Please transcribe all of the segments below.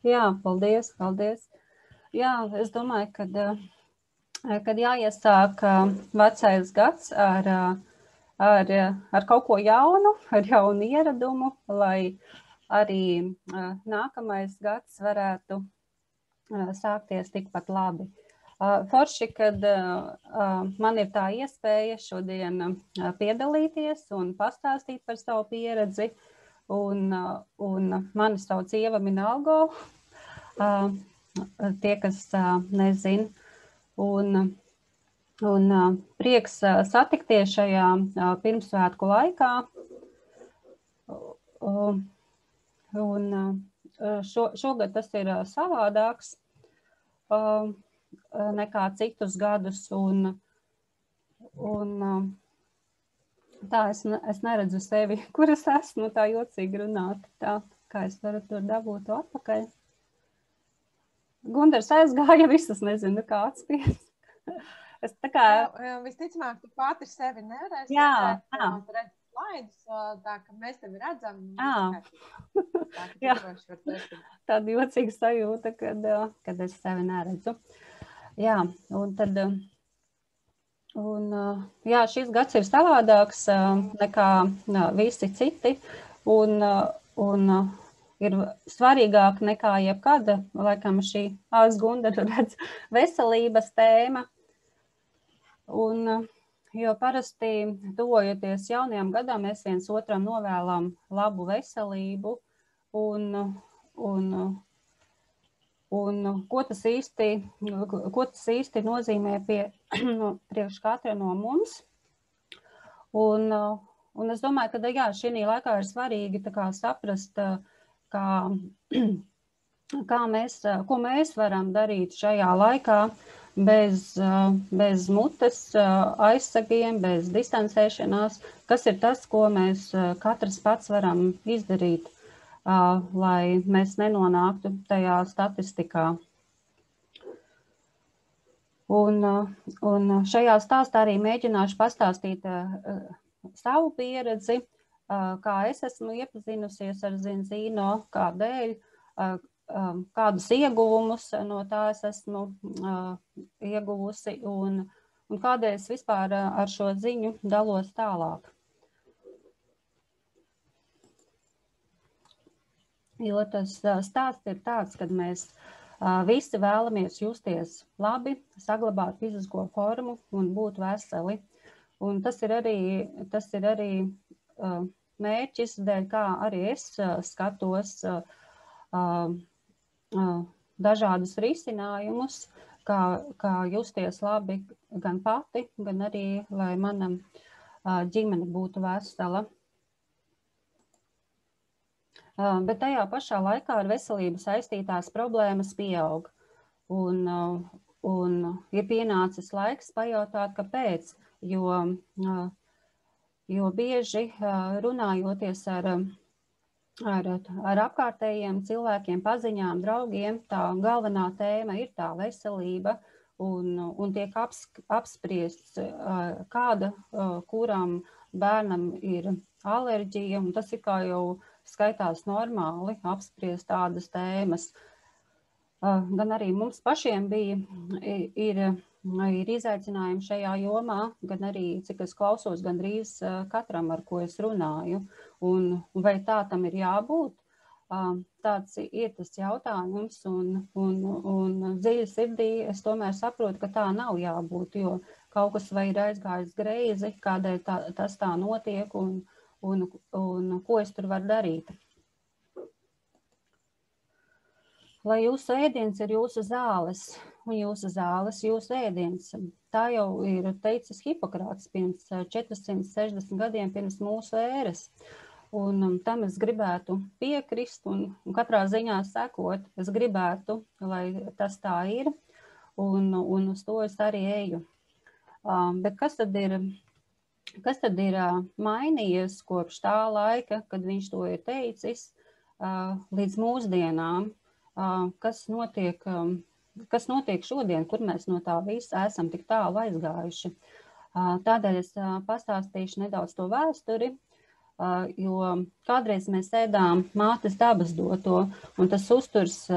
Jā, paldies, paldies. Jā, es domāju, kad jāiesāk vecais gads ar kaut ko jaunu, ar jaunu ieradumu, lai arī nākamais gads varētu sākties tikpat labi. Forši, kad man ir tā iespēja šodien piedalīties un pastāstīt par savu pieredzi, un mani sauc Ieva Minalgo, tie, kas nezin, un prieks satikties šajā pirmsvētku laikā, un šogad tas ir savādāks nekā citus gadus, un tā es neredzu sevi, kur es esmu, tā jocīgi runāt, tā kā es varu tur dabūt to atpakaļ. Gundars aizgāja, visas nezinu, kā atspies. Es tā kā... Visticamāk, tu pati sevi nevarēsi redzēt, tu redzi slaidus, tā ka mēs tevi redzam. Jā, tāda jocīga sajūta, kad es sevi neredzu. Jā, un tad, jā, šis gads ir savādāks nekā visi citi, un ir svarīgāk nekā jebkad, laikam šī Gundara redz veselības tēma, jo parasti tuvojoties jaunajam gadam, mēs viens otram novēlam labu veselību, un ko tas īsti nozīmē priekš katra no mums. Un es domāju, ka jā, šī laikā ir svarīgi tā kā saprast, ko mēs varam darīt šajā laikā bez mutes aizsegiem, bez distancēšanās, kas ir tas, ko mēs katrs pats varam izdarīt, lai mēs nenonāktu tajā statistikā. Un šajā stāstā arī mēģināšu pastāstīt savu pieredzi, kā es esmu iepazinusies ar Zinzino, kādēļ, kādus ieguvumus no tā es esmu ieguvusi un kādēļ es vispār ar šo ziņu dalos tālāk. Jo tas stāsts ir tāds, kad mēs visi vēlamies justies labi, saglabāt fizisko formu un būt veseli. Un tas ir arī mērķis, dēļ kā arī es skatos dažādus risinājumus, kā justies labi gan pati, gan arī, lai mana ģimene būtu vesela. Bet tajā pašā laikā ar veselību saistītās problēmas pieaug. Un ir pienācis laiks pajautāt, kāpēc, jo bieži runājoties ar apkārtējiem cilvēkiem, paziņām, draugiem, tā galvenā tēma ir tā veselība un tiek apspriests, kāda kuram bērnam ir alerģija, un tas ir kā jau skaitās normāli apspriest tādas tēmas. Gan arī mums pašiem ir izaicinājumi šajā jomā, gan arī, cik es klausos, gandrīz katram, ar ko es runāju. Un vai tā tam ir jābūt? Tāds ir tas jautājums, un dziļi sirdī es tomēr saprotu, ka tā nav jābūt, jo kaut kas vai ir aizgājis greizi, kādēļ tas tā notiek, un ko es tur varu darīt. Lai jūsu ēdiens ir jūsu zāles, un jūsu zāles jūsu ēdiens. Tā jau ir teicis Hipokrats pirms 460 gadiem pirms mūsu ēras. Un tam es gribētu piekrist un katrā ziņā sekot. Es gribētu, lai tas tā ir, un uz to es arī eju. Bet kas tad ir mainījies kopš tā laika, kad viņš to ir teicis, līdz mūsdienām? Kas notiek šodien, kur mēs no tā visa esam tik tālu aizgājuši? Tādēļ es pastāstīšu nedaudz to vēsturi, jo kādreiz mēs ēdām mātes dabas doto, un tas uzturs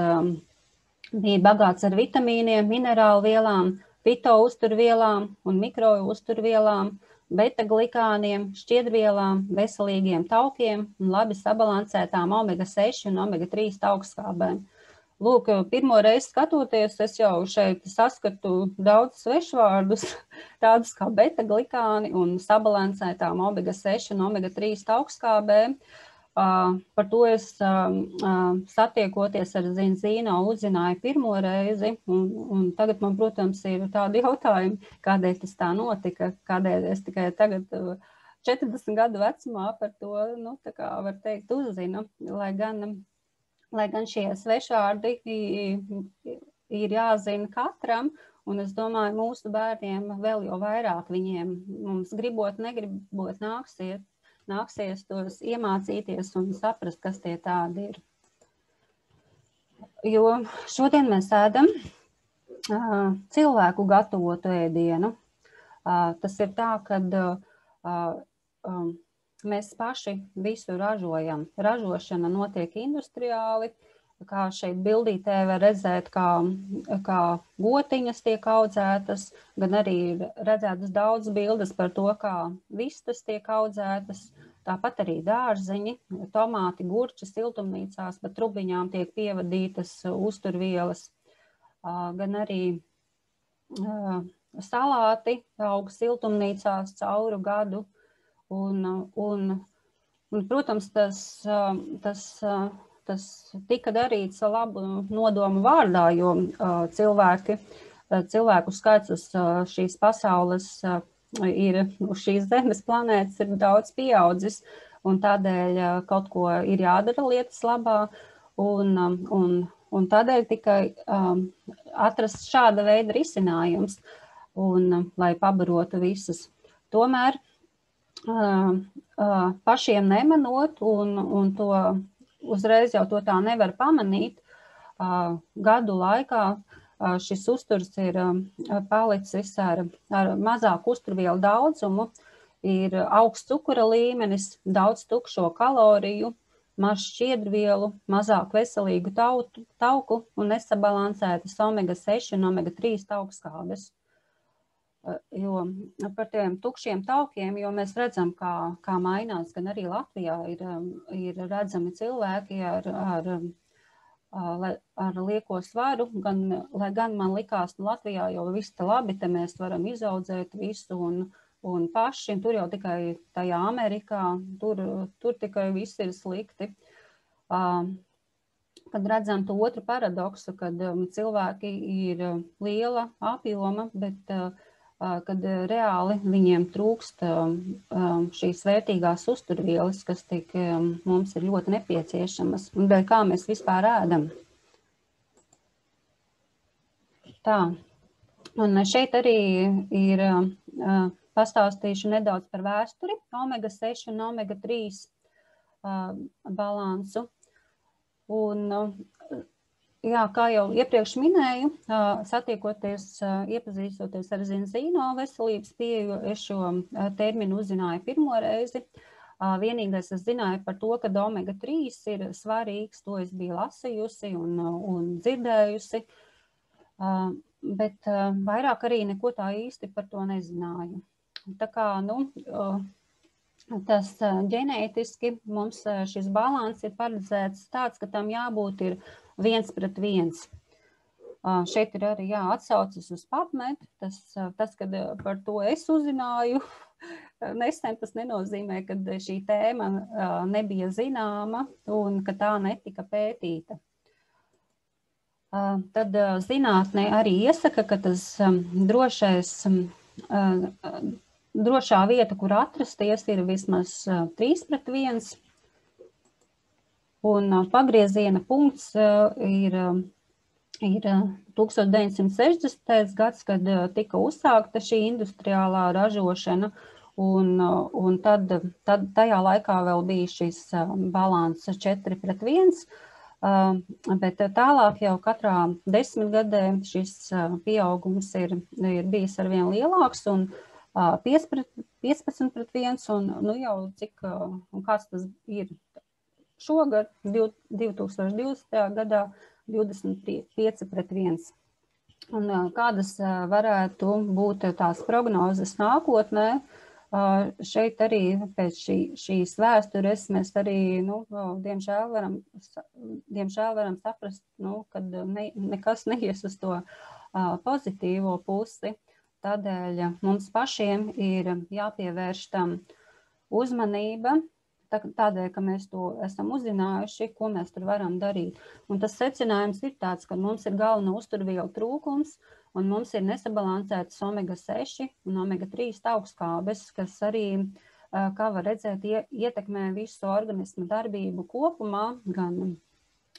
bija bagāts ar vitamīniem, minerālu vielām, fito uzturvielām un mikro uzturvielām, beta-glikāniem, šķiedrvielām, veselīgiem taukiem un labi sabalansētām omega-6 un omega-3 taukskābēm. Lūk, pirmo reizi skatoties, es jau šeit saskatu daudz svešvārdus, tādus kā beta-glikāni un sabalansētām omega-6 un omega-3 taukskābēm. Par to es satiekoties ar Zinzino uzzināju pirmo reizi, un tagad man, protams, ir tādi jautājumi, kādēļ tas tā notika, kādēļ es tikai tagad 40 gadu vecumā par to, nu, tā kā var teikt, uzzinu, lai gan šie svešvārdi ir jāzina katram, un es domāju, mūsu bērniem vēl jau vairāk viņiem, mums gribot, negribot nāksies tos iemācīties un saprast, kas tie tādi ir. Jo šodien mēs ēdam cilvēku gatavotu ēdienu. Tas ir tā, kad mēs paši visu ražojam. Ražošana notiek industriāli, kā šeit bildītē var redzēt, kā gotiņas tiek audzētas, gan arī redzētas daudz bildes par to, kā vistas tiek audzētas, tāpat arī dārziņi, tomāti, gurči siltumnīcās, pa trubiņām tiek pievadītas uzturvielas, gan arī salāti aug siltumnīcās cauru gadu. Un protams, tas tika darīts labu nodomu vārdā, jo cilvēku skaits uz šīs pasaules uz šīs zemes planētas ir daudz pieaudzis, un tādēļ kaut ko ir jādara lietas labā, un tādēļ tikai atrast šāda veida risinājums, un lai pabarotu visus. Tomēr pašiem nemanot, un to uzreiz jau to tā nevar pamanīt, gadu laikā šis uzturs ir palicis ar mazāku uzturvielu daudzumu, ir augsts cukura līmenis, daudz tukšo kaloriju, maz šķiedrvielu, mazāk veselīgu tauku un nesabalansētas omega-6 un omega-3 taukskābes. Jo par tiem tukšiem taukiem, jo mēs redzam, kā mainās, gan arī Latvijā ir redzami cilvēki ar lieko svaru, lai gan man likās, Latvijā jau viss te labi, te mēs varam izaudzēt visu un paši, tur jau tikai tajā Amerikā, tur tikai viss ir slikti. Kad redzam to otru paradoksu, kad cilvēki ir liela apjoma, bet kad reāli viņiem trūkst šīs vērtīgās uzturvielas, kas tik mums ir ļoti nepieciešamas, un dēļ kā mēs vispār ēdam. Tā, un šeit arī ir pastāstīšu nedaudz par vēsturi, omega-6 un omega-3 balansu. Un jā, kā jau iepriekš minēju, satiekoties, iepazīstoties ar Zinzino veselības pieeju, es šo terminu uzzināju pirmo reizi. Vienīgais es zināju par to, ka omega-3 ir svarīgs, to es biju lasījusi un dzirdējusi, bet vairāk arī neko tā īsti par to nezināju. Tā kā, tas ģenētiski mums šis balans ir paredzēts tāds, ka tam jābūt ir 1:1. Šeit ir arī atsaucas uz PubMed. Tas, kad par to es uzzināju nesen, tas nenozīmē, ka šī tēma nebija zināma un ka tā netika pētīta. Tad zinātnē arī iesaka, ka tas drošā vieta, kur atrasties, ir vismaz 3:1. Un pagrieziena punkts ir 1960. gads, kad tika uzsākta šī industriālā ražošana, un tad tajā laikā vēl bija šis balans 4:1, bet tālāk jau katrā 10 gadē šis pieaugums ir bijis arvien lielāks, un 15/1 un nu jau cik, un kāds tas ir šogad, 2020. gadā 25/1. Un kādas varētu būt tās prognozes nākotnē? Šeit arī pēc šīs vēstures mēs arī, diemžēl varam saprast, kad nekas neies uz to pozitīvo pusi. Tādēļ mums pašiem ir jāpievērš tam uzmanība, tādēļ, ka mēs to esam uzzinājuši, ko mēs tur varam darīt. Un tas secinājums ir tāds, ka mums ir galveno uzturvielu trūkums, un mums ir nesabalansētas omega-6 un omega-3 augstskābes, kas arī, kā var redzēt, ietekmē visu organismu darbību kopumā, gan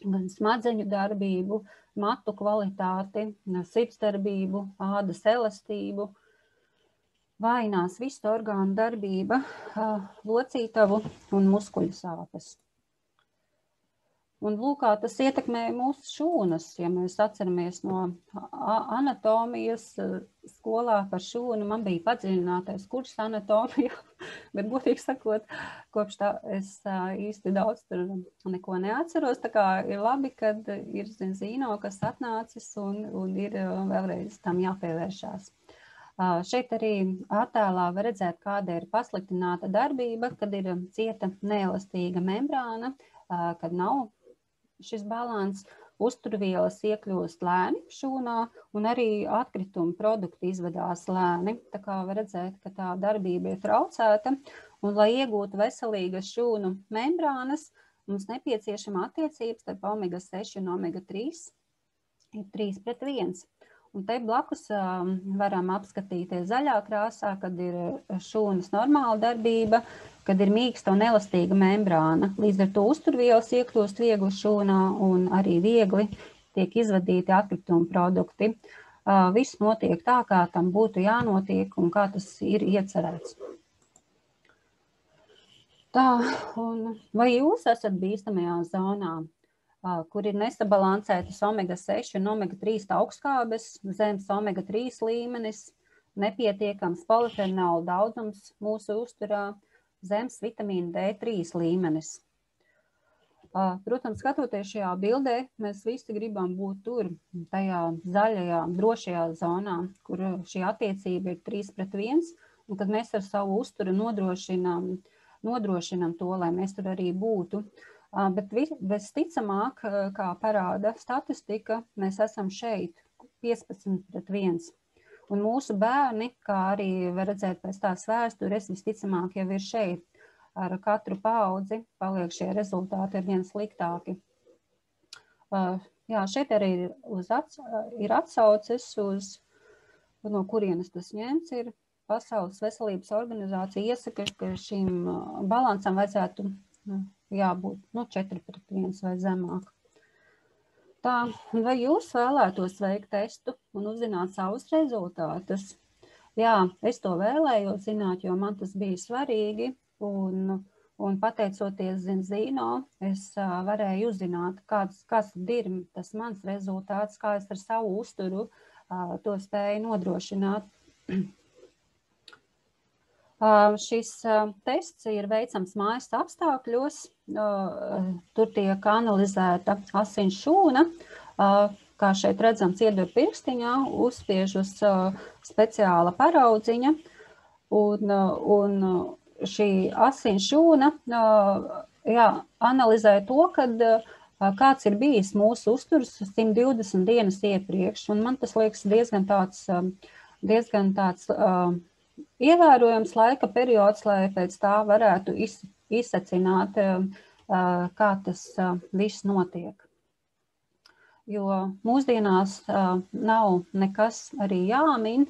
smadzeņu darbību, matu kvalitāti, sirdsdarbību, ādas elastību, vainās visu orgānu darbība, locītavu un muskuļu sāpes. Un lūk, kā tas ietekmē mūsu šūnas, ja mēs atceramies no anatomijas skolā par šūnu. Man bija padziļinātais kurs anatomija, bet godīgi sakot, kopš tā es īsti daudz tur neko neatceros. Tā kā ir labi, kad ir Zino, kas atnācis un ir vēlreiz tam jāpievēršās. Šeit arī attēlā var redzēt, kāda ir pasliktināta darbība, kad ir cieta neelastīga membrāna, kad nav šis balans, uzturvielas iekļūst lēni šūnā un arī atkrituma produkti izvedās lēni. Tā kā var redzēt, ka tā darbība ir traucēta, un lai iegūtu veselīgas šūnu membrānas, mums nepieciešama attiecības starp omega-6 un omega-3 ir 3/1. Un te blakus varam apskatīties zaļā krāsā, kad ir šūnas normāla darbība, kad ir mīksta un elastīga membrāna. Līdz ar to uzturvielas iekļūst viegli šūnā un arī viegli tiek izvadīti atkrituma produkti. Viss notiek tā, kā tam būtu jānotiek un kā tas ir iecerēts. Tā, un vai jūs esat bīstamajā zonā, kur ir nesabalansētas omega-6 un omega-3 augstskābes, zems omega-3 līmenis, nepietiekams polifenola daudzums mūsu uzturā, zems vitamīna D3 līmenis. Protams, skatoties šajā bildē, mēs visi gribam būt tur, tajā zaļajā, drošajā zonā, kur šī attiecība ir 3/1, un kad mēs ar savu uzturu nodrošinam to, lai mēs tur arī būtu. Bet visticamāk, kā parāda statistika, mēs esam šeit 15/1. Un mūsu bērni, kā arī var redzēt pēc tās vēstures, visticamāk jau ir šeit. Ar katru paudzi paliek šie rezultāti ar vien sliktāki. Jā, šeit arī ir atsauces uz, no kurienes tas ņemts ir. Pasaules veselības organizācija iesaka, ka šīm balansam vajadzētu jābūt 4/1 vai zemāk. Tā, vai jūs vēlētos veikt testu un uzzināt savus rezultātus? Jā, es to vēlējos zināt, jo man tas bija svarīgi, un pateicoties Zino, es varēju uzzināt, kāds ir tas mans rezultāts, kā es ar savu uzturu to spēju nodrošināt. Šis tests ir veicams mājas apstākļos, tur tiek analizēta asins šūna, kā šeit redzams iedur pirkstiņā, uzspiež uz speciāla paraudziņa, un šī asins šūna analizē to, kad kāds ir bijis mūsu uzturs 120 dienas iepriekš, un man tas liekas diezgan tāds ievērojams laika periods, lai pēc tā varētu izsecināt, kā tas viss notiek. Jo mūsdienās nav nekas arī jāmin,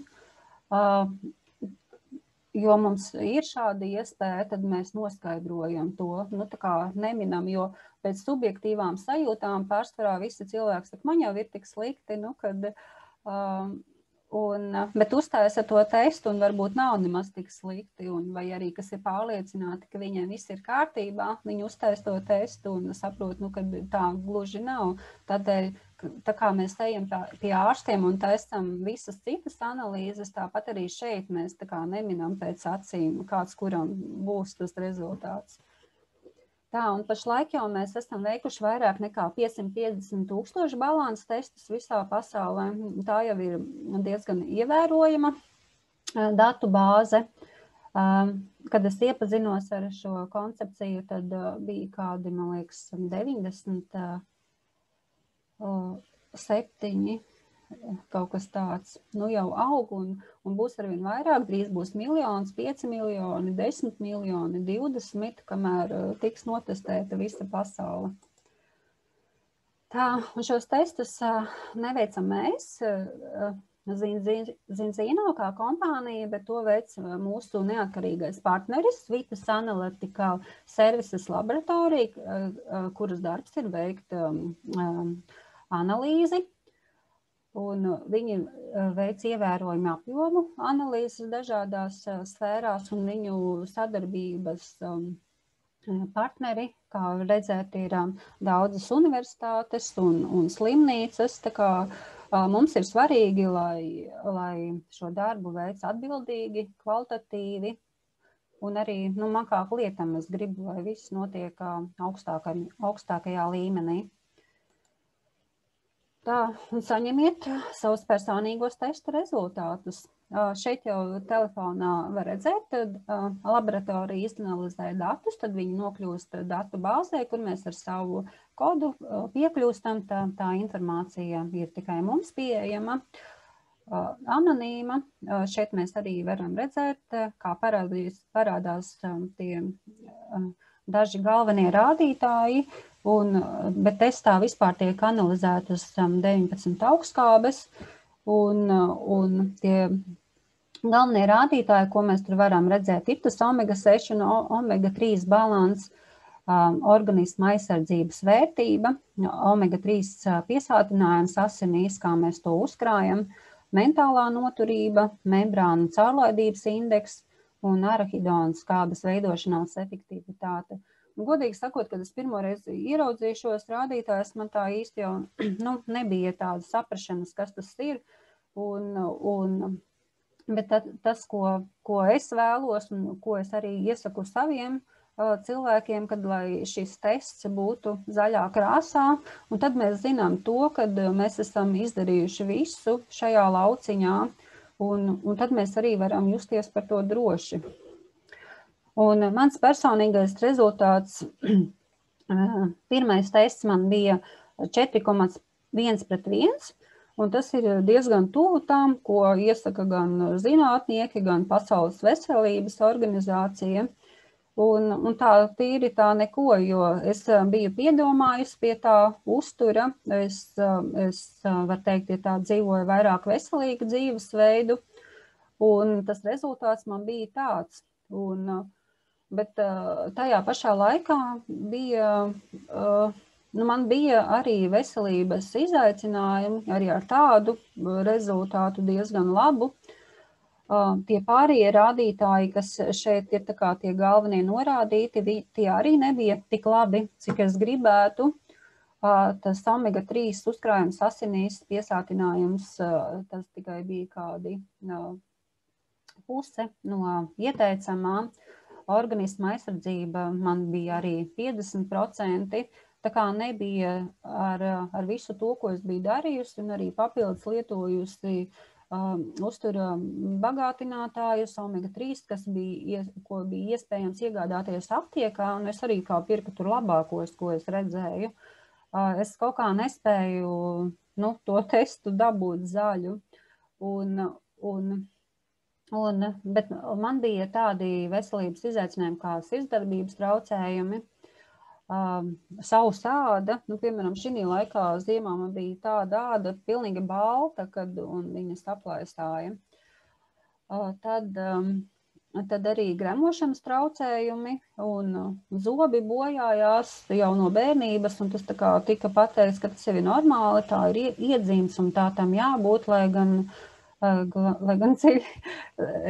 jo mums ir šāda iespēja, tad mēs noskaidrojam to, tā kā neminam, jo pēc subjektīvām sajūtām pārsvarā visi cilvēki saka, man jau ir tik slikti, kad... Bet uztaisa to testu un varbūt nav nemaz tik slikti, vai arī, kas ir pārliecināti, ka viņiem viss ir kārtībā, viņi uztaisa to testu un saprot, ka tā gluži nav. Tādēļ, tā kā mēs ejam pie ārstiem un taisam visas citas analīzes, tāpat arī šeit mēs tā kā neminam pēc acīm, kāds kuram būs tas rezultāts. Tā, un pašlaik jau mēs esam veikuši vairāk nekā 550,000 balances testus visā pasaulē. Tā jau ir diezgan ievērojama datu bāze. Kad es iepazinos ar šo koncepciju, tad bija kādi, man liekas, 97, kaut kas tāds, jau aug un būs arvien vairāk, drīz būs 1 miljons, 5 miljoni, 10 miljoni, 20, kamēr tiks notestēta visa pasaule. Tā, un šos testus neveicam mēs, Zinzino kā kompānija, bet to veic mūsu neatkarīgais partneris, Vitas Analytical Services laboratorija, kuras darbs ir veikt analīzi. Un viņi veic ievērojumu apjomu analīzes dažādās sfērās, un viņu sadarbības partneri, kā redzēt, ir daudzas universitātes un slimnīcas. Tā kā mums ir svarīgi, lai šo darbu veic atbildīgi, kvalitatīvi, un arī man kā lietam es gribu, lai viss notiek augstākajā līmenī. Tā, un saņemiet savus personīgos testa rezultātus. Šeit jau telefonā var redzēt, kad laboratorija izanalizē datus, tad viņi nokļūst datu bāzē, kur mēs ar savu kodu piekļūstam. Tā informācija ir tikai mums pieejama, anonīma. Šeit mēs arī varam redzēt, kā parādās tie daži galvenie rādītāji, bet testā vispār tiek analizētas 19 augstskābes, un tie galvenie rādītāji, ko mēs tur varam redzēt, ir tas omega-6 un omega-3 balans, organisma aizsardzības vērtība, omega-3 piesātinājums asinīs, kā mēs to uzkrājam, mentālā noturība, membrānu caurlaidības indeks un arahidona skābes veidošanās efektivitāte. Godīgi sakot, kad es pirmoreiz ieraudzīju šos rādītājus, man tā īsti jau nebija tāda saprašanas, kas tas ir. Bet tas, ko es vēlos un ko es arī iesaku saviem cilvēkiem, kad lai šis tests būtu zaļā krāsā, un tad mēs zinām to, kad mēs esam izdarījuši visu šajā lauciņā, un tad mēs arī varam justies par to droši. Un mans personīgais rezultāts, pirmais tests man bija 4,1/1, un tas ir diezgan tuvu tam, ko iesaka gan zinātnieki, gan Pasaules veselības organizācija. Un tā tīri tā neko, jo es biju piedomājusi pie tā uztura, es var teikt, ja tā dzīvoju vairāk veselīgu dzīvesveidu, un tas rezultāts man bija tāds. Bet tajā pašā laikā man bija arī veselības izaicinājumi, arī ar tādu rezultātu diezgan labu. Tie pārējie rādītāji, kas šeit ir tā kā tie galvenie norādīti, tie arī nebija tik labi, cik es gribētu. Tas omega-3 uzkrājums asinīs piesātinājums, tas tikai bija kādi puse no ieteicamā. Organisma aizsardzība man bija arī 50%, tā kā nebija ar visu to, ko es biju darījusi, un arī papildus lietojusi uztura bagātinātājus, omega-3, ko bija iespējams iegādāties aptiekā, un es arī kā pirku tur labākos, ko es redzēju. Es kaut kā nespēju to testu dabūt zaļu, bet man bija tādi veselības izaicinājumi kā sirdsdarbības traucējumi, sausa āda. Piemēram, šī laikā ziemā man bija tāda āda pilnīgi balta, un viņas aplaistāja. Tad arī gremošanas traucējumi un zobi bojājās jau no bērnības, un tas tā kā tika pateikts, ka tas jau ir normāli, tā ir iedzīmes un tā tam jābūt, lai gan lai gan dziļi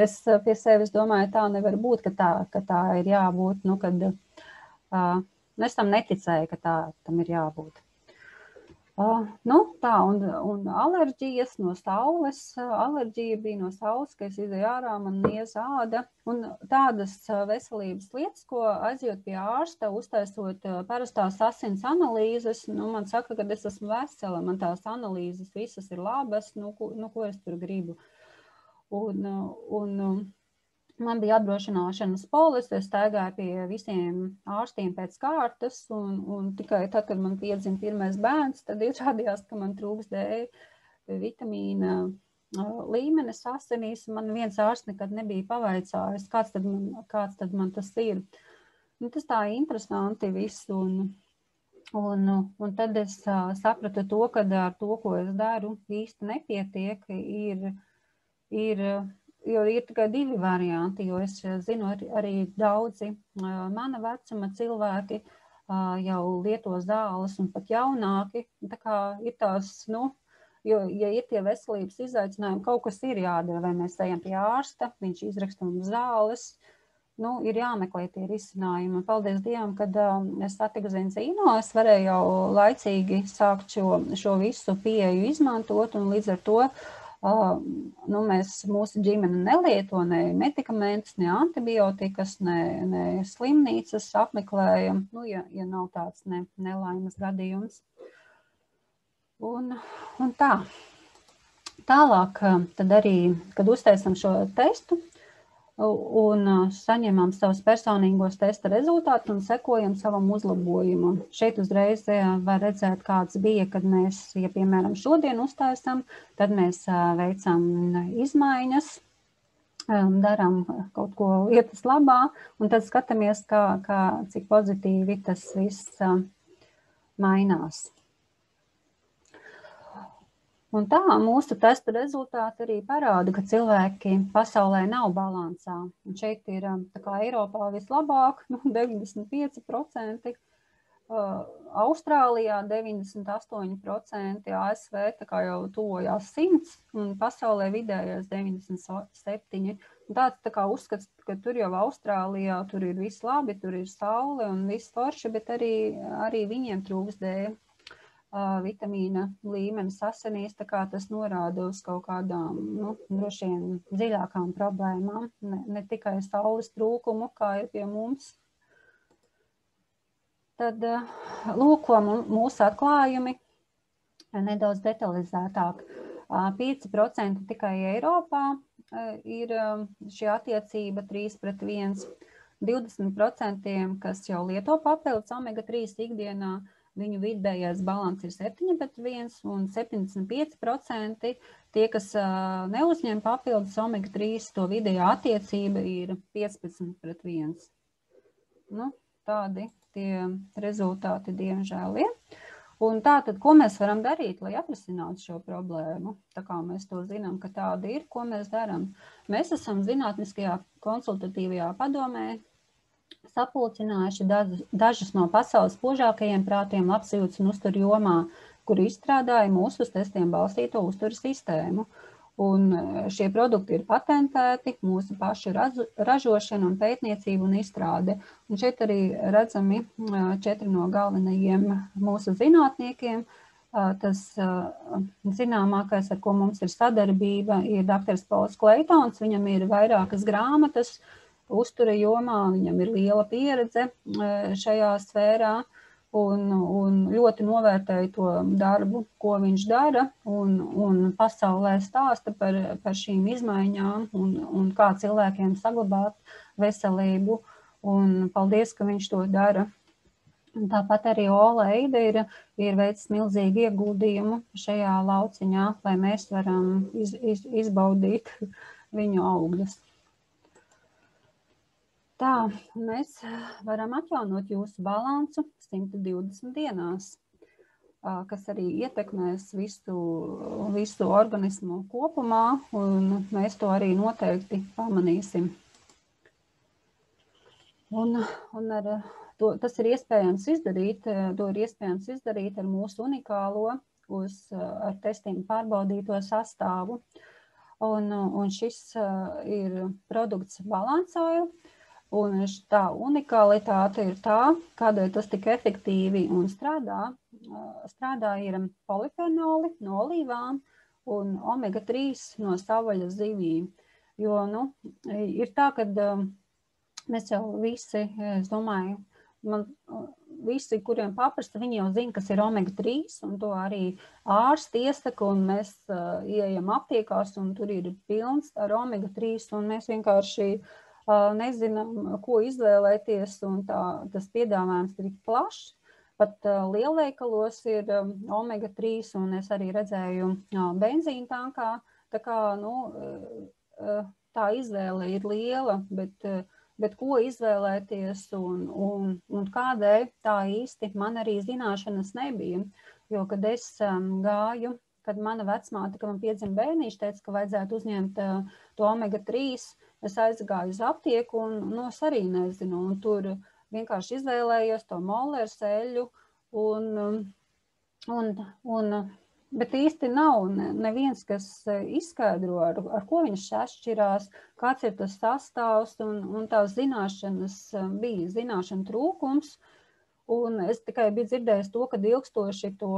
es pie sevis domāju, tā nevar būt, ka tā ir jābūt, nu, kad es tam neticēju, ka tā tam ir jābūt. Nu, tā, un alerģijas no saules, alerģija bija no saules, ka es izēju ārā, man nieza āda, un tādas veselības lietas, ko aizjot pie ārsta, uztaisot parastās asins analīzes, nu, man saka, ka es esmu vesela, man tās analīzes visas ir labas, nu, ko es tur gribu. Un man bija apdrošināšanas polise, es staigāju pie visiem ārstiem pēc kārtas, un tikai tad, kad man piedzima pirmais bērns, tad izrādījās, ka man trūks D vitamīna līmenis asinīs. Man viens ārsts nekad nebija pavaicājis, kāds tad man tas ir. Nu, tas tā interesanti viss, un tad es sapratu to, ka ar to, ko es daru, īsti nepietiek, jo ir tikai divi varianti, jo es zinu arī daudzi mana vecuma cilvēki jau lieto zāles un pat jaunāki. Tā kā ir tās, nu, jo, ja ir tie veselības izaicinājumi, kaut kas ir jādara, vai mēs ejam pie ārsta, viņš izraksta mums zāles, nu, ir jāmeklē tie risinājumi. Paldies Dievam, kad es satiku Zinzīno, es varēju jau laicīgi sākt šo visu pieeju izmantot, un līdz ar to nu, mūsu ģimene nelieto ne medikamentus, ne antibiotikas, ne slimnīcas apmeklējam, nu, ja nav tāds nelaimes gadījums. Un tā. Tālāk, tad arī, kad uztaisam šo testu un saņemam savus personīgos testa rezultātus un sekojam savam uzlabojumam. Šeit uzreiz var redzēt, kāds bija, kad mēs, ja piemēram šodien uztaisam, tad mēs veicam izmaiņas, darām kaut ko lietas labā, un tad skatāmies, cik pozitīvi tas viss mainās. Un tā mūsu testa rezultāti arī parāda, ka cilvēki pasaulē nav balansā. Un šeit ir tā kā Eiropā vislabāk, 95%, Austrālijā 98%, ASV tā kā jau tuvojās 100%, un pasaulē vidējais 97%. Un tāds tā kā uzskats, ka tur jau Austrālijā tur ir viss labi, tur ir saule un viss forši, bet arī viņiem trūks D vitamīna līmenis asinīs, tā kā tas norāda uz kaut kādām, nu, droši vien dziļākām problēmām, ne tikai saules trūkumu, kā ir pie mums. Tad lūko mūsu atklājumi nedaudz detalizētāk. 5% tikai Eiropā ir šī attiecība 3:1, 20%, kas jau lieto papildus omega-3 ikdienā, viņu vidējais balans ir 7:1, un 75% tie, kas neuzņem papildus omega-3, to vidējā attiecība ir 15:1. Nu, tādi tie rezultāti diemžēl ir. Un tātad, ko mēs varam darīt, lai atrisinātu šo problēmu? Tā kā mēs to zinām, ka tāda ir, ko mēs darām? Mēs esam Zinātniskajā konsultatīvajā padomē sapulcinājuši dažus no pasaules spožākajiem prātiem labsajūtas un uzturu jomā, kuri izstrādāja mūsu uz testiem balstīto uzturu sistēmu. Un šie produkti ir patentēti, mūsu pašu ražošana un pētniecība un izstrāde. Un šeit arī redzami 4 no galvenajiem mūsu zinātniekiem. Tas zināmākais, ar ko mums ir sadarbība, ir dr. Pols Kleitons. Viņam ir vairākas grāmatas uztura jomā, viņam ir liela pieredze šajā sfērā un ļoti novērtēju to darbu, ko viņš dara, un pasaulē stāsta par šīm izmaiņām un kā cilvēkiem saglabāt veselību. Un paldies, ka viņš to dara. Un tāpat arī Ola Eide ir veicis milzīgu ieguldījumu šajā lauciņā, lai mēs varam izbaudīt viņu augļus. Tā, mēs varam atjaunot jūsu balansu 120 dienās, kas arī ietekmēs visu organismu kopumā, un mēs to arī noteikti pamanīsim. Un tas ir iespējams izdarīt, ar mūsu unikālo ar testiem pārbaudīto sastāvu. un šis ir produkts Balance Oil. Un tā unikalitāte ir tā, kādēļ tas tik efektīvi un strādā ir polifenoli no olīvām un omega-3 no savvaļas zivīm. Jo, ir tā, ka mēs jau visi, es domāju, visi, kuriem paprasta, viņi jau zina, kas ir omega-3, un to arī ārsti iesaka, un mēs ieejam aptiekās, un tur ir pilns ar omega-3, un mēs vienkārši nezinām, ko izvēlēties, un tas piedāvājums ir plašs. Pat lielveikalos ir omega-3, un es arī redzēju benzīna tankā, tā kā, tā izvēle ir liela, bet ko izvēlēties un kādēļ tā īsti man arī zināšanas nebija. Jo, kad es gāju, kad mana vecmāte, kad man piedzima bērniņš, teica, ka vajadzētu uzņemt to omega-3, es aizgāju uz aptieku un es arī nezinu. Un tur vienkārši izvēlējos to moleru eļļu, bet īsti nav neviens, kas izskaidro, ar ko viņš atšķirās, kāds ir tas sastāvs, un tās zināšanas bija zināšana trūkums. Un es tikai biju dzirdējis to, ka ilgstoši to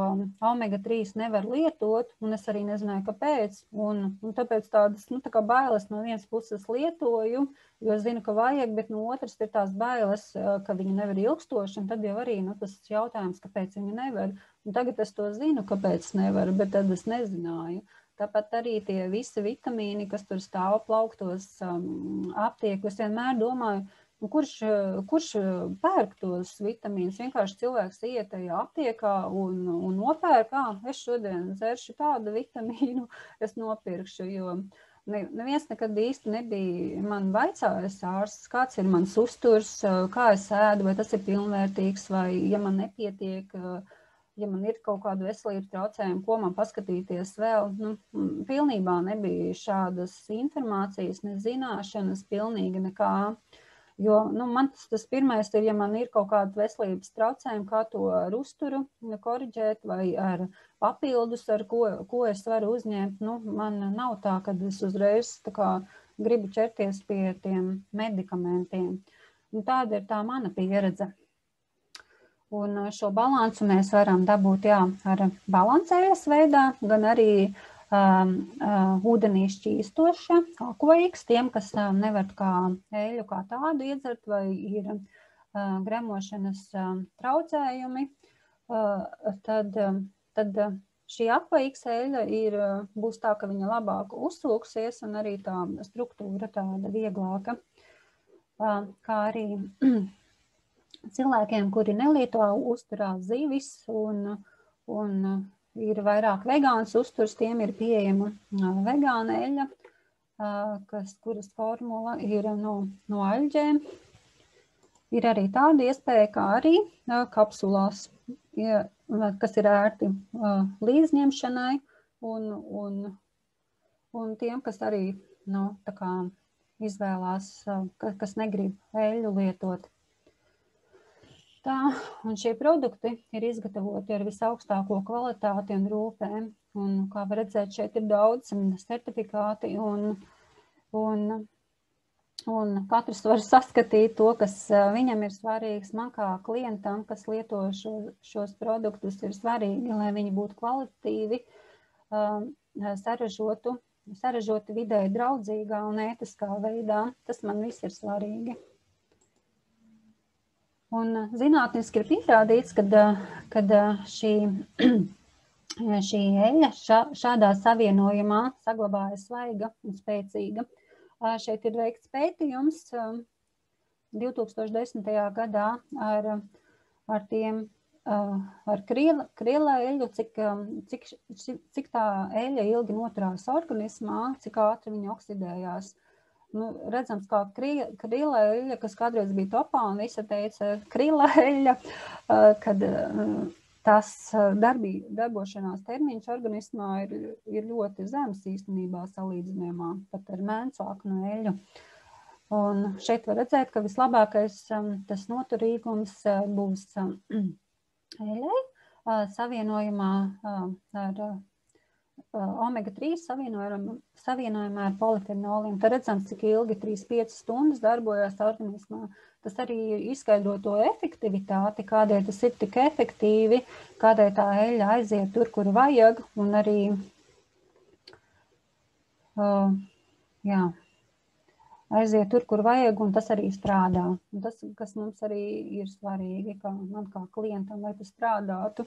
omega-3 nevar lietot, un es arī nezināju, kāpēc. Un tāpēc tādas tā kā bailes no vienas puses lietoju, jo zinu, ka vajag, bet no otras ir tās bailes, ka viņi nevar ilgstoši, un tad jau arī tas jautājums, kāpēc viņi nevar. Un tagad es to zinu, kāpēc nevar, bet tad es nezināju. Tāpat arī tie visi vitamīni, kas tur stāv plauktos aptieku, es vienmēr domāju, kurš pērk tos vitamīnus? Vienkārši cilvēks iet tajā aptiekā un nopērk, es šodien dzeršu tādu vitamīnu, es nopirkšu, jo neviens nekad īsti nebija man vaicājis ārsts, kāds ir mans uzturs, kā es ēdu, vai tas ir pilnvērtīgs, vai ja man nepietiek, ja man ir kaut kāda veselības traucējuma, ko man paskatīties vēl. Pilnībā nebija šādas informācijas, ne zināšanas, pilnīgi nekā. Jo man tas pirmais ir, ja man ir kaut kāda veselības traucējuma, kā to ar uzturu koriģēt vai ar papildus, ar ko es varu uzņemt. Man nav tā, ka es uzreiz gribu ķerties pie tiem medikamentiem. Tāda ir tā mana pieredze. Un šo balansu mēs varam dabūt ar balansējas veidā, gan arī ūdenī šķīstoša, akvaiks, tiem, kas nevar kā eļu kā tādu iedzert vai ir gremošanas traucējumi, tad šī akvaiks eļa būs tā, ka viņa labāk uzsūksies un arī tā struktūra tāda vieglāka. Kā arī cilvēkiem, kuri nelieto uzturā zivis un ir vairāk vegāns uzturs, tiem ir pieejama vegāna eļa, kuras formula ir no aļģēm. Ir arī tāda iespēja, kā arī kapsulās, kas ir ērti līdzņemšanai un tiem, kas arī izvēlās, kas negrib eļu lietot. Un šie produkti ir izgatavoti ar visaugstāko kvalitāti un rūpēm. Un, kā var redzēt, šeit ir daudz certifikāti un katrs var saskatīt to, kas viņam ir svarīgs. Man kā klientam, kas lieto šos produktus, ir svarīgi, lai viņi būtu kvalitatīvi, saražoti videi draudzīgā un ētiskā veidā. Tas man viss ir svarīgi. Un zinātniski ir pierādīts, kad šī eļļa šādā savienojumā saglabājas svaiga un spēcīga. Šeit ir veikts pētījums 2010. gadā ar kriela eļļu, cik tā eļļa ilgi noturās organismā, cik ātri viņa oksidējās. Redzams, kā krila eļļa, kas kādreiz bija topā, un visi teica krila eļļa, kad tas darbošanās termiņš organismā ir ļoti zems īstenībā salīdzinājumā pat ar mēncāknu eļļu. Un šeit var redzēt, ka vislabākais tas noturīgums būs eļļai savienojumā ar omega-3 savienojumā ar polifenoliem. Tad redzams, cik ilgi 3-5 stundas darbojās organismā. Tas arī izskaidro to efektivitāti, kādēļ tas ir tik efektīvi, kādēļ tā eļļa aiziet tur, kur vajag, un arī, aiziet tur, kur vajag, un tas arī strādā. Un tas, kas mums arī ir svarīgi, man kā klientam, lai tas strādātu.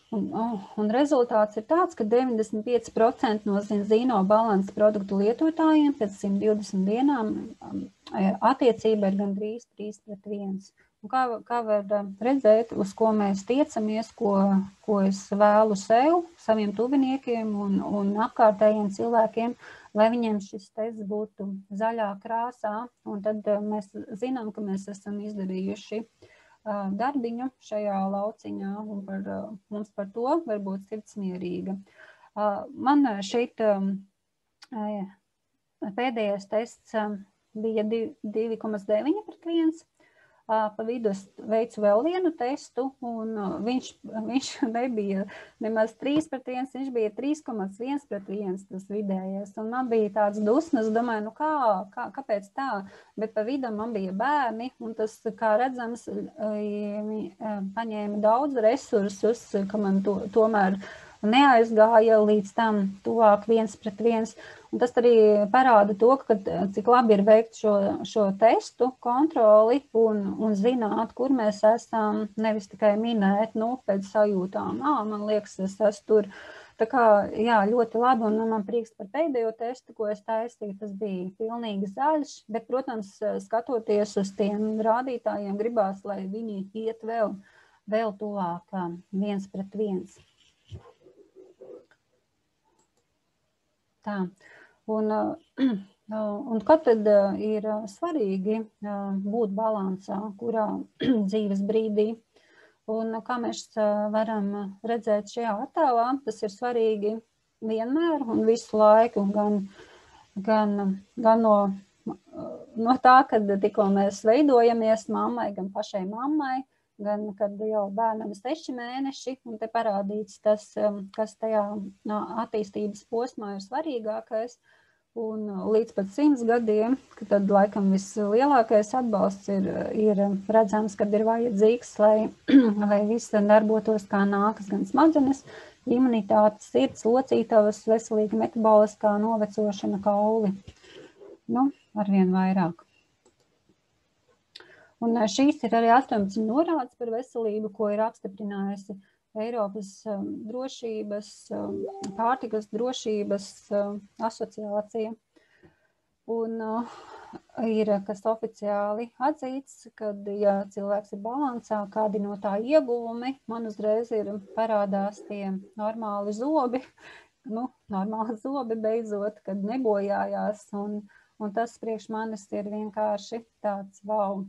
Un rezultāts ir tāds, ka 95% no zinzīno balanses produktu lietotājiem pēc 120 dienām attiecība ir gandrīz 3:1. Un kā var redzēt, uz ko mēs tiecamies, ko es vēlu sev, saviem tuviniekiem un apkārtējiem cilvēkiem, lai viņiem šis tests būtu zaļā krāsā. Un tad mēs zinām, ka mēs esam izdarījuši darbiņu šajā lauciņā, un mums par to var būt sirdsmierīga. Man šeit pēdējais tests bija 2,9/1. Pa vidu es veicu vēl vienu testu, un viņš nebija nemaz 3/1, viņš bija 3,1/1 tas vidējais. Un man bija tāds dusmas, domāju, kāpēc tā? Bet pa vidu man bija bērni, un tas, kā redzams, paņēma daudz resursus, ka man tomēr neaizgāja līdz tam tuvāk 1/1. Un tas arī parāda to, ka cik labi ir veikt šo testu kontroli un zināt, kur mēs esam, nevis tikai minēt, pēc sajūtām. Man liekas, es esmu tur. Tā kā, jā, ļoti labi, un man prieks par pēdējo testu, ko es taisīju, tas bija pilnīgi zaļš, bet, protams, skatoties uz tiem rādītājiem, gribās, lai viņi iet vēl tuvāk 1/1. Tā. Un kad tad ir svarīgi būt balansā, kurā dzīves brīdī. Un kā mēs varam redzēt šajā attēlā, tas ir svarīgi vienmēr un visu laiku, gan no tā, kad tikko mēs veidojamies mammai, gan pašai mammai, gan kad jau bērnam 6 mēneši, un te parādīts tas, kas tajā attīstības posmā ir svarīgākais. Un līdz pat 100 gadiem, kad tad laikam vislielākais atbalsts ir redzams, kad ir vajadzīgs, lai viss darbotos kā nākas, gan smadzenes, imunitāte, sirds, locītavas, veselīga metaboliskā novecošana, kauli. Arvien vairāk. Un šīs ir arī 18 norādes par veselību, ko ir apstiprinājusi Eiropas pārtikas drošības asociācija. Un ir, kas oficiāli atzīts, kad, ja cilvēks ir balansā, kādi no tā ieguvumi, man uzreiz parādās tie normāli zobi, normāli zobi beidzot, kad nebojājās, un tas priekš manis ir vienkārši tāds wow.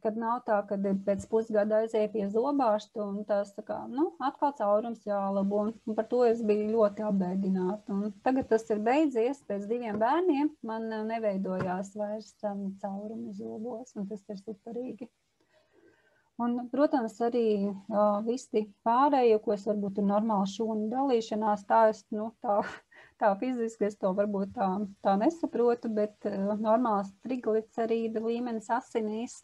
Kad nav tā, kad pēc pusgada aiziet pie zobārsta un tas tā kā, atkal caurums jālabo. Un par to es biju ļoti apbēdināta. Un tagad tas ir beidzies, pēc 2 bērniem man neveidojās vairs caurumi zobos, un tas ir superīgi. Un, protams, arī visi pārējie, ko es varbūt ir normāli šūnu dalīšanās, tā fiziski es to varbūt tā nesaprotu, bet normāls triglicerīda līmenis asinīs,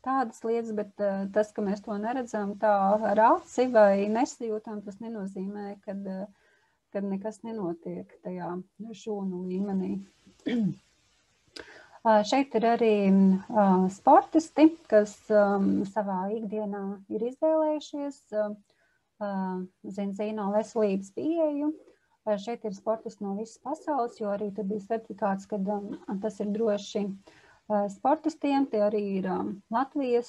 tādas lietas, bet tas, ka mēs to neredzam tā ar aci vai nesajūtam, tas nenozīmē, kad nekas nenotiek tajā šūnu līmenī. Šeit ir arī sportisti, kas savā ikdienā ir izvēlējušies zinzīno veselības pieeju. Šeit ir sportisti no visas pasaules, jo arī tur bija certifikāts, ka tas ir droši sportistiem. Tie arī ir Latvijas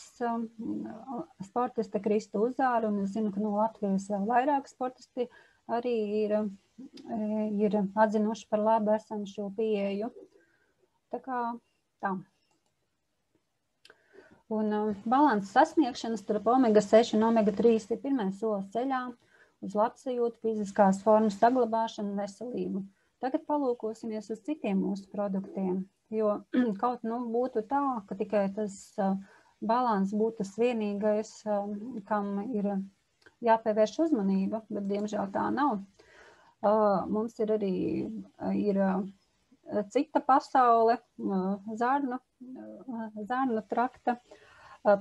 sportisti Krista Uzāra, un es zinu, ka no Latvijas vēl vairāk sportisti arī ir atzinuši par labu esam šo pieeju. Tā kā tā. Un balanses sasniegšana starp omega-6 un omega-3 ir pirmais solis ceļā uz labsajūtu, fiziskās formas saglabāšanu un veselību. Tagad palūkosimies uz citiem mūsu produktiem, jo kaut būtu tā, ka tikai tas balans būtu tas vienīgais, kam ir jāpievērš uzmanība, bet diemžēl tā nav. Mums ir arī cita pasaule, zarnu trakta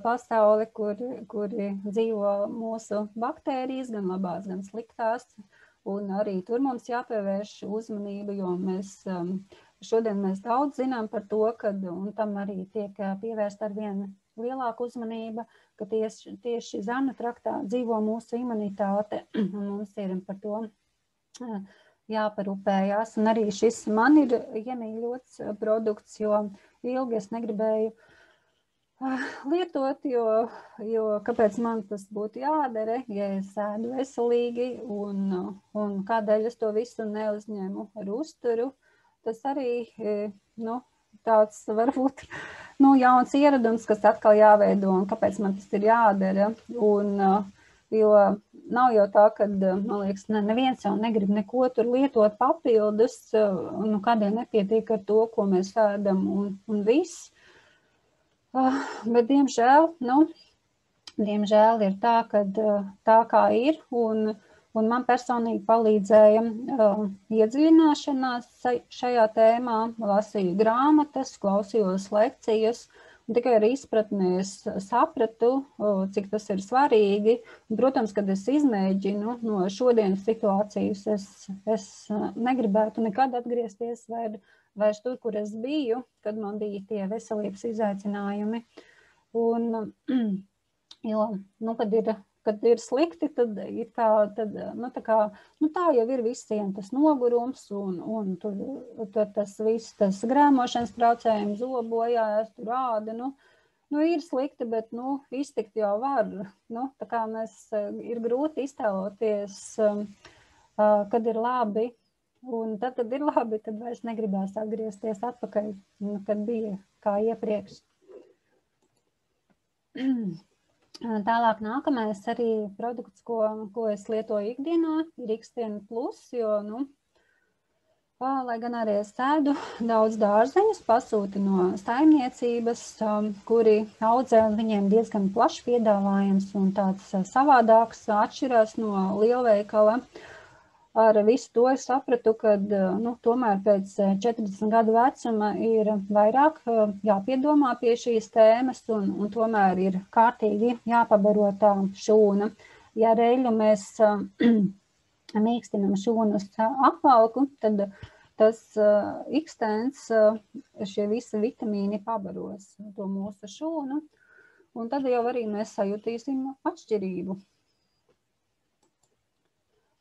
pasaule, kuri dzīvo mūsu baktērijas, gan labās, gan sliktās. Un arī tur mums jāpievērš uzmanība, jo šodien mēs daudz zinām par to, un tam arī tiek pievērsta ar vien lielāku uzmanība, ka tieši zarnu traktā dzīvo mūsu imunitāte, un mums ir par to jāparūpējās. Un arī šis man ir iemīļots produkts, jo ilgi es negribēju lietot, jo kāpēc man tas būtu jādara, ja es ēdu veselīgi, un kādēļ es to visu neuzņemu ar uzturu. Tas arī, tāds varbūt, jauns ieradums, kas atkal jāveido, un kāpēc man tas ir jādara. Jo nav jau tā, ka, man liekas, neviens jau negrib neko tur lietot papildus, kādēļ nepietiek ar to, ko mēs ēdam, un viss. Bet, diemžēl ir tā, ka tā kā ir, un man personīgi palīdzēja iedziļināšanās šajā tēmā, lasīju grāmatas, klausījos lekcijas, un tikai ar izpratni es sapratu, cik tas ir svarīgi. Un, protams, kad es izmēģinu no šodienas situācijas, es negribētu nekad atgriezties vairs tur, kur es biju, kad man bija tie veselības izaicinājumi. Kad ir slikti, tad ir tā jau ir visiem tas nogurums, un tur tas viss, tas grēmošanas traucējums, zobojās, tur āda, ir slikti, bet, iztikt jau var. Tā kā ir grūti iztēloties, kad ir labi. Un tad, kad ir labi, tad vairs negribās atgriezties atpakaļ, kad bija kā iepriekš. Tālāk nākamais arī produkts, ko es lietoju ikdienā, ir X-Tien Plus, jo, lai gan arī es ēdu daudz dārzeņus, pasūti no saimniecības, kuri audzē, viņiem diezgan plašs piedāvājums un tāds savādāks, atšķirās no lielveikala. Ar visu to es sapratu, ka tomēr pēc 40 gadu vecuma ir vairāk jāpiedomā pie šīs tēmas, un tomēr ir kārtīgi jāpabaro tā šūna. Ja reļu mēs mīkstinam šūnas apvalku, tad tas X-Tens, šie visi vitamīni pabaros to mūsu šūnu, un tad jau arī mēs sajutīsim atšķirību.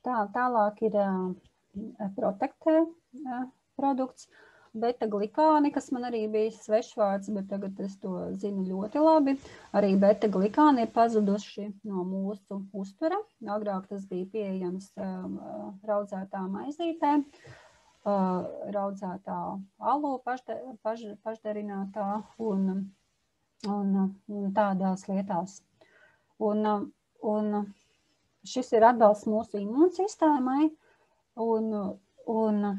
Tālāk ir Protectē produkts, beta-glikāni, kas man arī bija svešvārds, bet tagad es to zinu ļoti labi. Arī beta-glikāni ir pazuduši no mūsu uztura. Agrāk tas bija pieejams raudzētā maizītē, raudzētā alu pašdarinātā un tādās lietās. Un šis ir atbalsts mūsu imūnsistēmai, un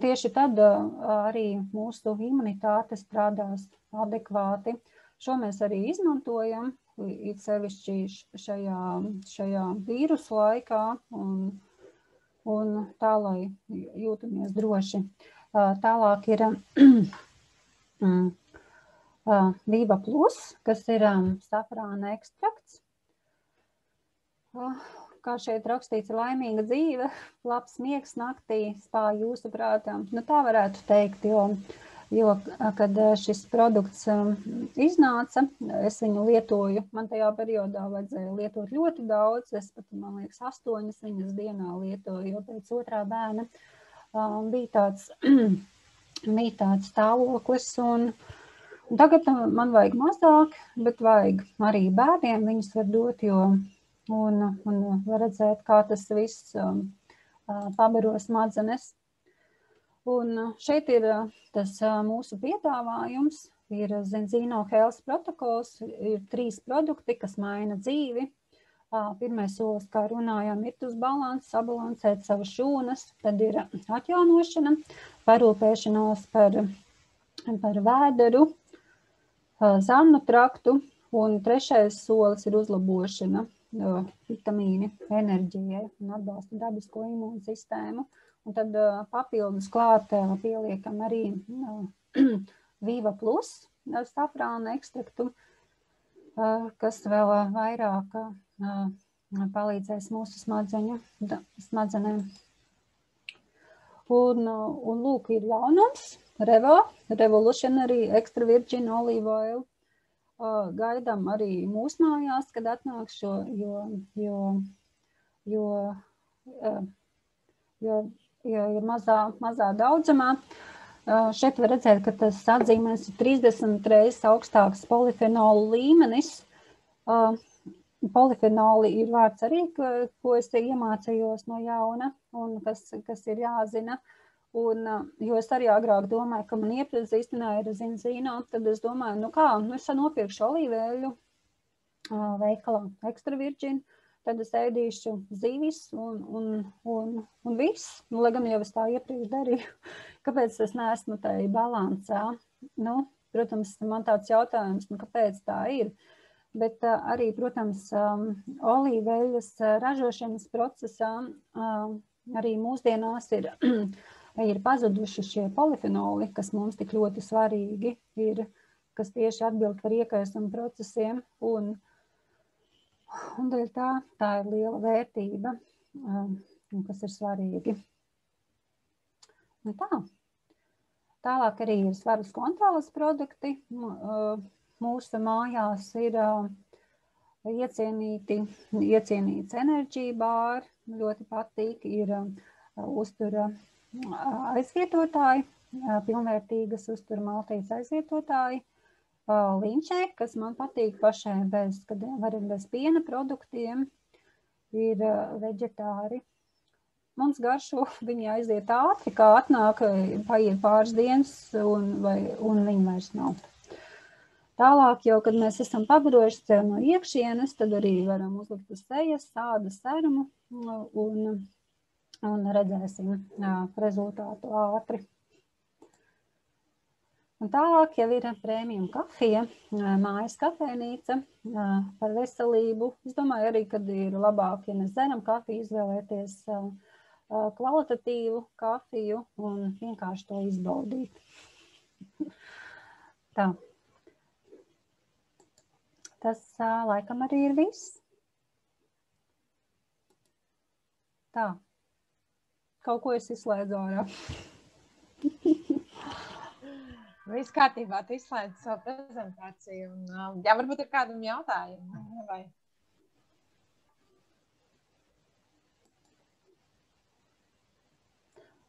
tieši tad arī mūsu imunitāte strādās adekvāti. Šo mēs arī izmantojam, it sevišķi šajā vīrusu laikā, un tā, lai jūtamies droši. Tālāk ir Viva Plus, kas ir safrāna ekstrakts. Kā šeit rakstīts, laimīga dzīve, labs miegs naktī, spāj jūsu prātā. Tā varētu teikt, jo kad šis produkts iznāca, es viņu lietoju, man tajā periodā vajadzēja lietot ļoti daudz, es pat, man liekas, 8 viņas dienā lietoju, jo pēc otrā bērna bija tāds stāvoklis, un tagad man vajag mazāk, bet vajag arī bērniem, viņus var dot, un var redzēt, kā tas viss pabaro smadzenes. Un šeit ir tas mūsu piedāvājums, ir Zenzino Health protokols, ir 3 produkti, kas maina dzīvi. Pirmais solis, kā runājām, ir uz balansu, sabalansēt savas šūnas, tad ir atjaunošana, parūpēšanās par vēderu, zarnu traktu, un 3. solis ir uzlabošana. vitamīni enerģijai un atbalsta dabisko imūnu sistēmu. Un tad papildus klāt pieliekam arī Viva Plus safrāna ekstraktu, kas vēl vairāk palīdzēs mūsu smadzenēm. Un lūk, ir jaunums, Revolutionary Extra Virgin Olive Oil. Gaidām arī mūsu mājās, kad atnāk šo, jo ir mazā daudzumā. Šeit var redzēt, ka tas atzīmēs 30 reizes augstāks polifenolu līmenis. Polifenoli ir vārds arī, ko es iemācījos no jauna un kas ir jāzina. Un, jo es arī agrāk domāju, ka man iepazīstināja ar zinzīnā, tad es domāju, es nopirkšu olīveļu veikalā Extra Virgin, tad es ēdīšu zīvis un viss. Lai gan jau es tā iepriekš darīju, kāpēc es neesmu tai balansā? Protams, man tāds jautājums, kāpēc tā ir? Bet arī, protams, olīveļas ražošanas procesā arī mūsdienās ir pazuduši šie polifenoli, kas mums tik ļoti svarīgi ir, kas tieši atbild par iekaisumu procesiem, un dēļ tā ir liela vērtība, kas ir svarīgi. Un tā. Tālāk arī ir svaras kontrolas produkti. Mūsu mājās ir iecienīts enerģija bāri, ļoti patīk, ir uztura aizvietotāji, pilnvērtīgas uztura maltītes aizvietotāji, linčē, kas man patīk pašai bez piena produktiem, ir veģetāri. Mums garšo, viņi aiziet ātri, kā atnāk, paiet pāris dienas un viņi vairs nav. Tālāk jau, kad mēs esam pabarojuši sev no iekšienes, tad arī varam uzlikt uz sejas ādas serumu un redzēsim rezultātu ātri. Un tālāk jau ir prēmijum kafija, mājas kafejnīca par veselību. Es domāju arī, kad ir labāk, ja mēs dzeram kafiju, izvēlēties kvalitatīvu kafiju un vienkārši to izbaudīt. Tā. Tas laikam arī ir viss. Tā. Kaut ko es izslēdzu ārā. Viss kārtībā, tu izslēdzi savu prezentāciju. Jā, varbūt ir kādam jautājumu. Vai?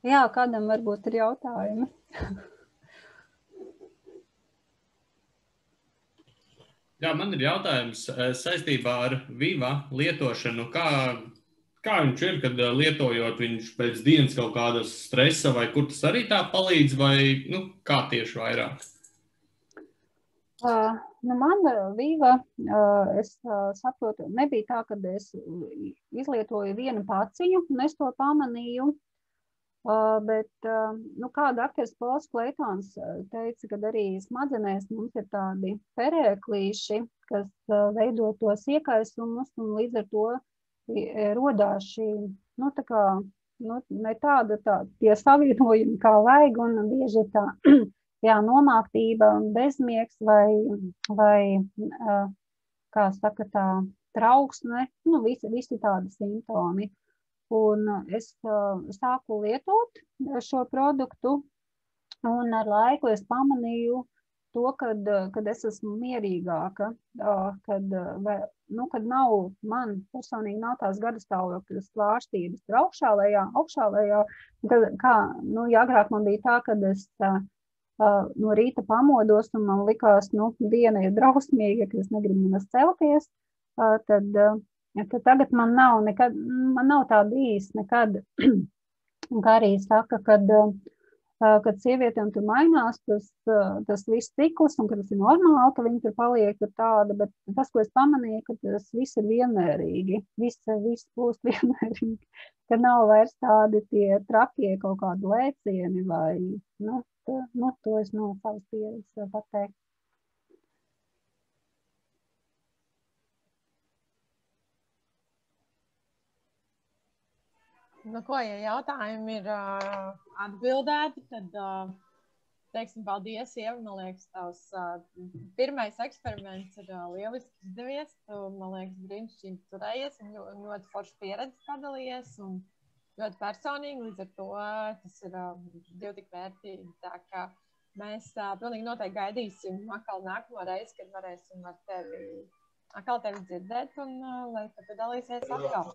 Jā, kādam varbūt ir jautājumi. Jā, man ir jautājums saistībā ar Viva lietošanu. Kā viņš ir, kad lietojot viņš pēc dienas kaut kādas stresa, vai kur tas arī tā palīdz, vai kā tieši vairāk? Man Viva, es saprotu, nebija tā, kad es izlietoju vienu paciņu, un es to pamanīju. Bet kāda aktieris Pols Kleitons teica, ka arī smadzenēs mums ir tādi perēklīši, kas veido tos iekaisumus, un līdz ar to rodās šī, ne tāda tie savietojumi kā vajag, un bieži ir tā nomāktība, bezmiegs vai kā saka, tā trauksme, visi tādi simptomi. Un es sāku lietot šo produktu, un ar laiku es pamanīju to, kad es esmu mierīgāka, kad man personīgi nav tās garastāvokļas svārstības tur augšā lejā, ja agrāk man bija tā, kad es no rīta pamodos, un man likās, diena ir drausmīga, ka es negribu nemaz celties, tad tagad man nav tā bijis nekad, kā arī saka, kad sievietēm tur mainās tas viss cikls, un ka tas ir normāli, ka viņi tur paliek tur tāda, bet tas, ko es pamanīju, ka tas viss ir vienmērīgi, viss būs vienmērīgi, ka nav vairs tādi tie trakie kaut kādi lēcieni vai, to es no savas pieredzes pateikt. Nu, ko, ja jautājumi ir atbildēti, tad, teiksim, paldies, Ieva. Man liekas, tavs pirmais eksperiments ir lieliski izdevies. Tu, man liekas, brīnišķīgi turējies un ļoti forši pieredzi padalījies un ļoti personīgi. Līdz ar to tas ir divi tik vērtīgi. Tā kā mēs pilnīgi noteikti gaidīsim atkal nākamo reizi, kad varēsim ar tevi atkal tevi dzirdēt un lai tu piedalīsies atkal.